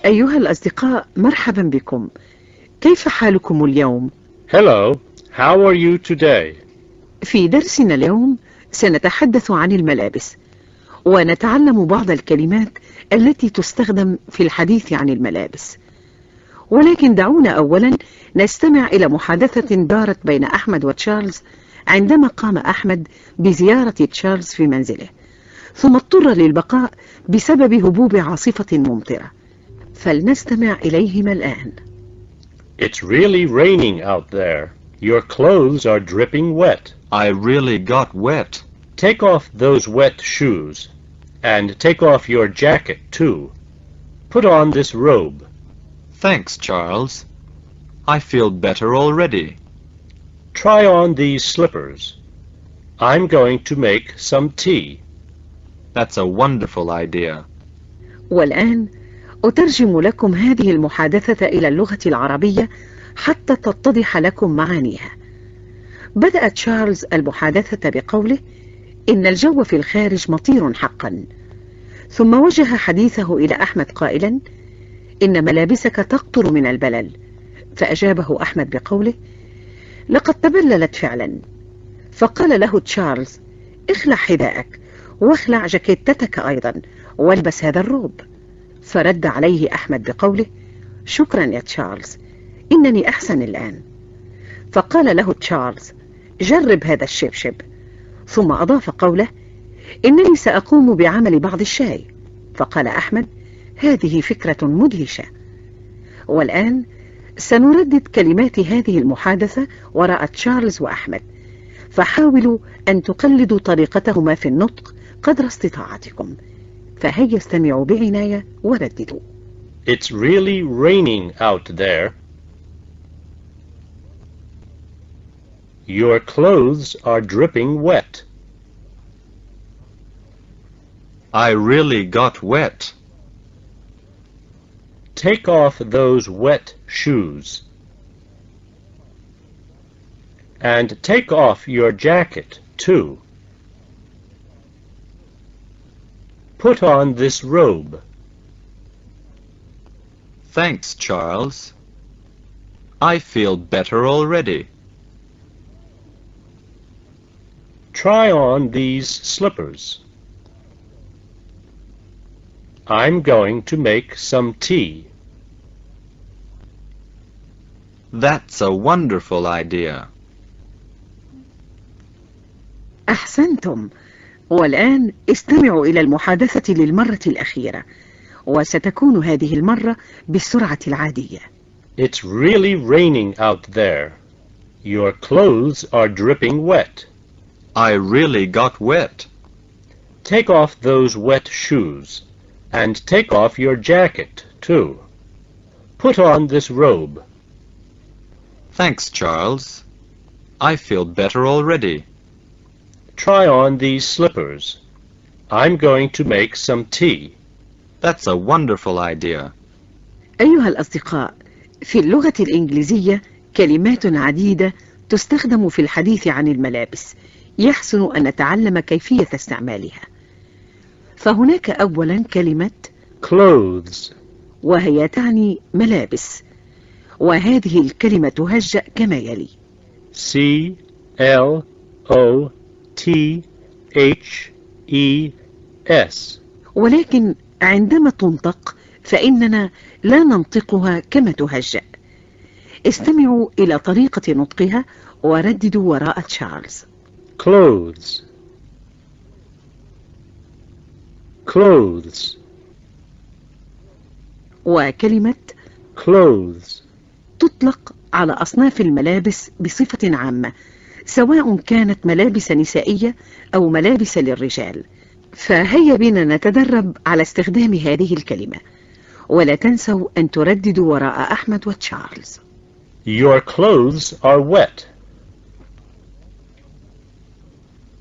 أيها الأصدقاء، مرحبا بكم. كيف حالكم اليوم؟ Hello, how are you today? في درسنا اليوم سنتحدث عن الملابس، ونتعلم بعض الكلمات التي تستخدم في الحديث عن الملابس. ولكن دعونا أولا نستمع إلى محادثة دارت بين أحمد وتشارلز عندما قام أحمد بزيارة تشارلز في منزله، ثم اضطر للبقاء بسبب هبوب عاصفة ممطرة. فلنستمع إليهما الآن. It's really raining out there. Your clothes are dripping wet. I really got wet. Take off those wet shoes. And take off your jacket, too. Put on this robe. Thanks, Charles. I feel better already. Try on these slippers. I'm going to make some tea. That's a wonderful idea. والآن أترجم لكم هذه المحادثة إلى اللغة العربية حتى تتضح لكم معانيها. بدأ تشارلز المحادثة بقوله: إن الجو في الخارج مطير حقا. ثم وجه حديثه إلى أحمد قائلا: إن ملابسك تقطر من البلل. فأجابه أحمد بقوله: لقد تبللت فعلا. فقال له تشارلز: اخلع حذاءك واخلع جاكيتتك أيضا والبس هذا الروب. فرد عليه أحمد بقوله: شكرا يا تشارلز، إنني أحسن الآن. فقال له تشارلز: جرب هذا الشبشب. ثم أضاف قوله: إنني سأقوم بعمل بعض الشاي. فقال أحمد: هذه فكرة مدهشة. والآن سنردد كلمات هذه المحادثة وراء تشارلز وأحمد، فحاولوا أن تقلدوا طريقتهما في النطق قدر استطاعتكم. فهيا استمعوا بعناية ورددوا. It's really raining out there. Your clothes are dripping wet. I really got wet. Take off those wet shoes. And take off your jacket, too. Put on this robe. Thanks, Charles. I feel better already. Try on these slippers. I'm going to make some tea. That's a wonderful idea. أحسنتم. والآن استمعوا إلى المحادثة للمرة الأخيرة، وستكون هذه المرة بالسرعة العادية. It's really raining out there. Your clothes are dripping wet. I really got wet. Take off those wet shoes. And take off your jacket, too. Put on this robe. Thanks, Charles. I feel better already. Try on these slippers. I'm going to make some tea. That's a wonderful idea. أيها الأصدقاء، في اللغة الإنجليزية كلمات عديدة تستخدم في الحديث عن الملابس، يحسن أن نتعلم كيفية استعمالها. فهناك أولا كلمة clothes، وهي تعني ملابس، وهذه الكلمة تهجأ كما يلي: C-L-O-T-H-E-S. ولكن عندما تنطق فإننا لا ننطقها كما تهجأ. استمعوا إلى طريقة نطقها ورددوا وراء تشارلز. clothes، clothes. وكلمة clothes تطلق على أصناف الملابس بصفة عامة، سواء كانت ملابس نسائية أو ملابس للرجال. فهيا بنا نتدرب على استخدام هذه الكلمة، ولا تنسوا أن ترددوا وراء أحمد وتشارلز. Your clothes are wet.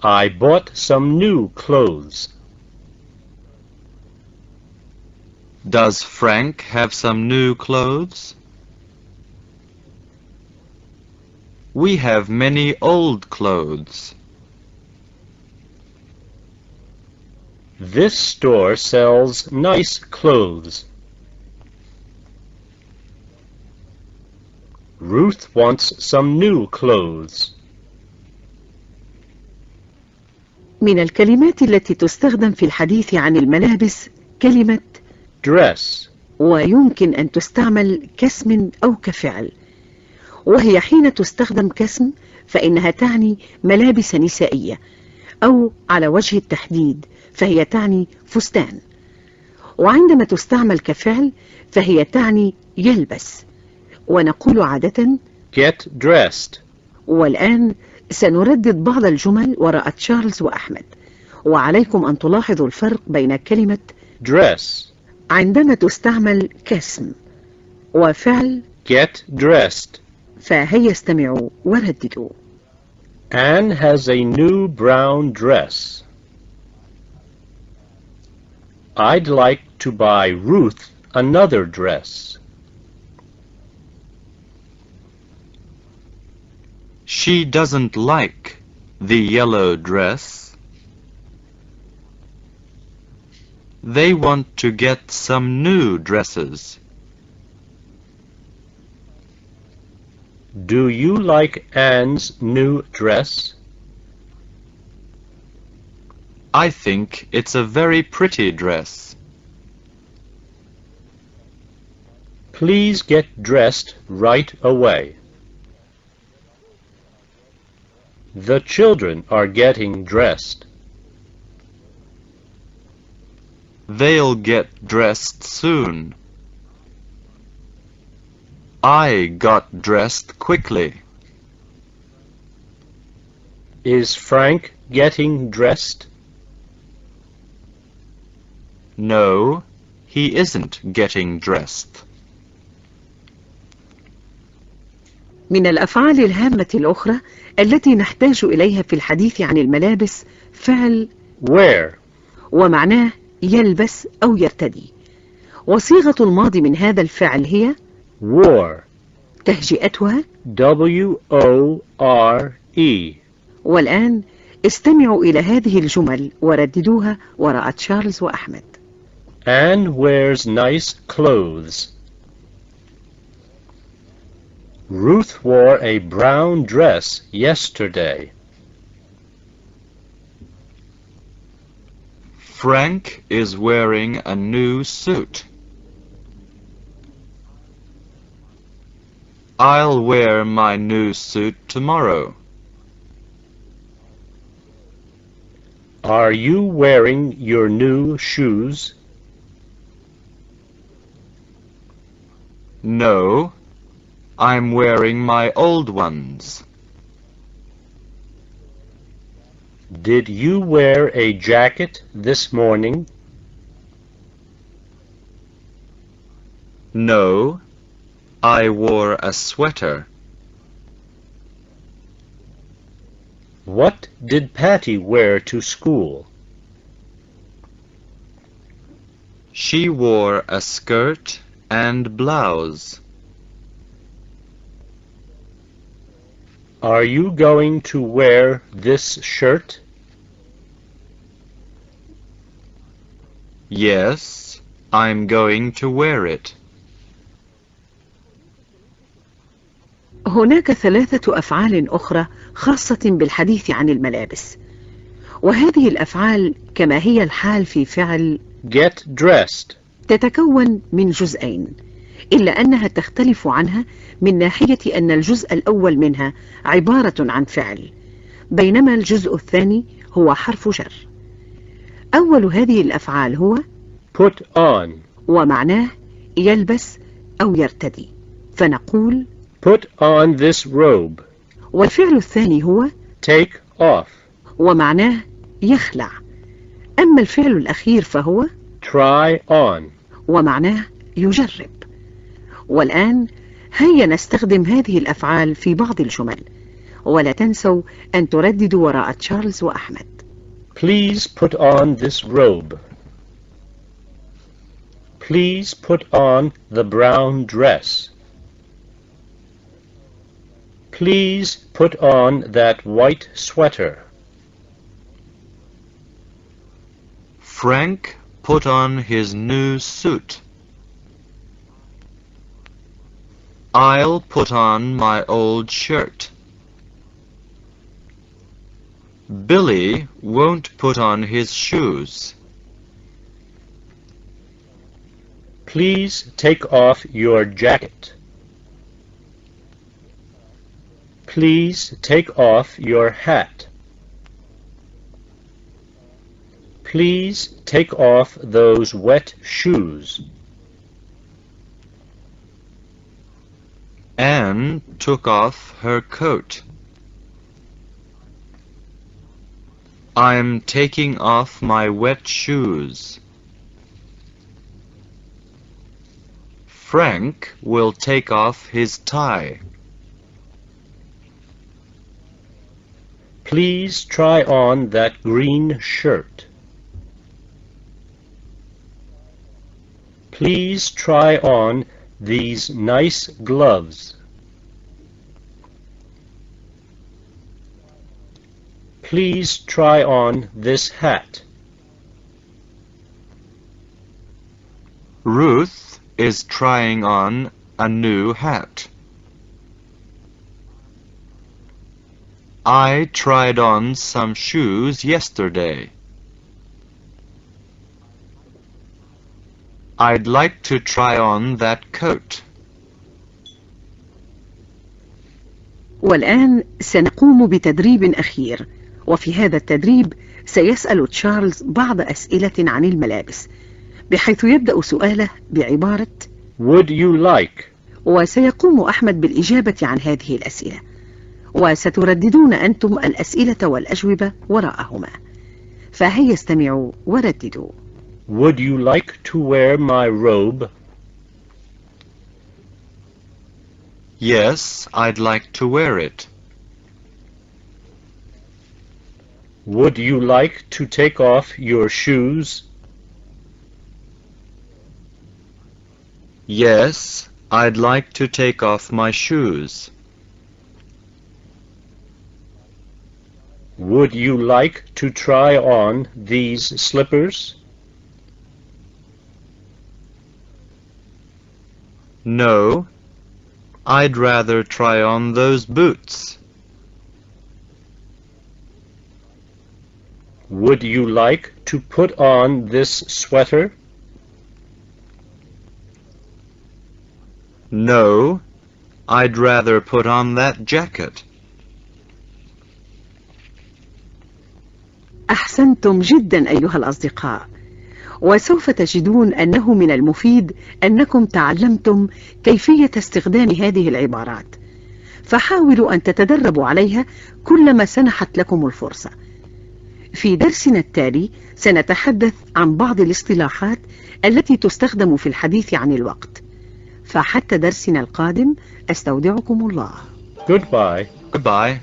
I bought some new clothes. Does Frank have some new clothes? We have many old clothes. This store sells nice clothes. Ruth wants some new clothes. من الكلمات التي تستخدم في الحديث عن الملابس كلمة Dress. ويمكن أن تستعمل كاسم أو كفعل، وهي حين تستخدم كاسم فإنها تعني ملابس نسائية، أو على وجه التحديد فهي تعني فستان. وعندما تستعمل كفعل فهي تعني يلبس، ونقول عادة Get dressed. والآن سنردد بعض الجمل وراء تشارلز وأحمد، وعليكم أن تلاحظوا الفرق بين كلمة Dress. عندما تستعمل كاسم وفعل Get dressed. فهيا استمعوا ورددوا. Anne has a new brown dress. I'd like to buy Ruth another dress. She doesn't like the yellow dress. They want to get some new dresses. Do you like Anne's new dress? I think it's a very pretty dress. Please get dressed right away. The children are getting dressed. They'll get dressed soon. I got dressed quickly. Is Frank getting dressed? No, he isn't getting dressed. من الأفعال الهامة الأخرى التي نحتاج إليها في الحديث عن الملابس فعل Wear. ومعناه يلبس أو يرتدي، وصيغة الماضي من هذا الفعل هي Wore. تهجئتها W-O-R-E. والآن استمعوا إلى هذه الجمل ورددوها وراء تشارلز وأحمد. Anne wears nice clothes. Ruth wore a brown dress yesterday. Frank is wearing a new suit. I'll wear my new suit tomorrow. Are you wearing your new shoes? No, I'm wearing my old ones. Did you wear a jacket this morning? No, I wore a sweater. What did Patty wear to school? She wore a skirt and blouse. Are you going to wear this shirt? Yes, I'm going to wear it. هناك 3 أفعال أخرى خاصة بالحديث عن الملابس، وهذه الأفعال كما هي الحال في فعل Get dressed. تتكون من جزئين، إلا أنها تختلف عنها من ناحية أن الجزء الأول منها عبارة عن فعل، بينما الجزء الثاني هو حرف جر. أول هذه الأفعال هو Put on. ومعناه يلبس أو يرتدي، فنقول Put on this robe. والفعل الثاني هو Take off. ومعناه يخلع. أما الفعل الأخير فهو Try on. ومعناه يجرب. والآن هيا نستخدم هذه الأفعال في بعض الجمل، ولا تنسوا أن ترددوا وراء تشارلز وأحمد. Please put on this robe. Please put on the brown dress. Please put on that white sweater. Frank put on his new suit. I'll put on my old shirt. Billy won't put on his shoes. Please take off your jacket. Please take off your hat. Please take off those wet shoes. Anne took off her coat. I'm taking off my wet shoes. Frank will take off his tie. Please try on that green shirt. Please try on these nice gloves. Please try on this hat. Ruth is trying on a new hat. I tried on some shoes yesterday. I'd like to try on that coat. والآن سنقوم بتدريب أخير، وفي هذا التدريب سيسأل تشارلز بعض أسئلة عن الملابس، بحيث يبدأ سؤاله بعبارة Would you like؟ وسيقوم أحمد بالإجابة عن هذه الأسئلة، وسترددون أنتم الأسئلة والأجوبة وراءهما. فهيا استمعوا ورددوا. Would you like to wear my robe? Yes, I'd like to wear it. Would you like to take off your shoes? Yes, I'd like to take off my shoes. Would you like to try on these slippers? No, I'd rather try on those boots. Would you like to put on this sweater? No, I'd rather put on that jacket. أحسنتم جدا أيها الأصدقاء، وسوف تجدون أنه من المفيد أنكم تعلمتم كيفية استخدام هذه العبارات، فحاولوا أن تتدربوا عليها كلما سنحت لكم الفرصة. في درسنا التالي سنتحدث عن بعض الاصطلاحات التي تستخدم في الحديث عن الوقت، فحتى درسنا القادم أستودعكم الله. Goodbye. Goodbye.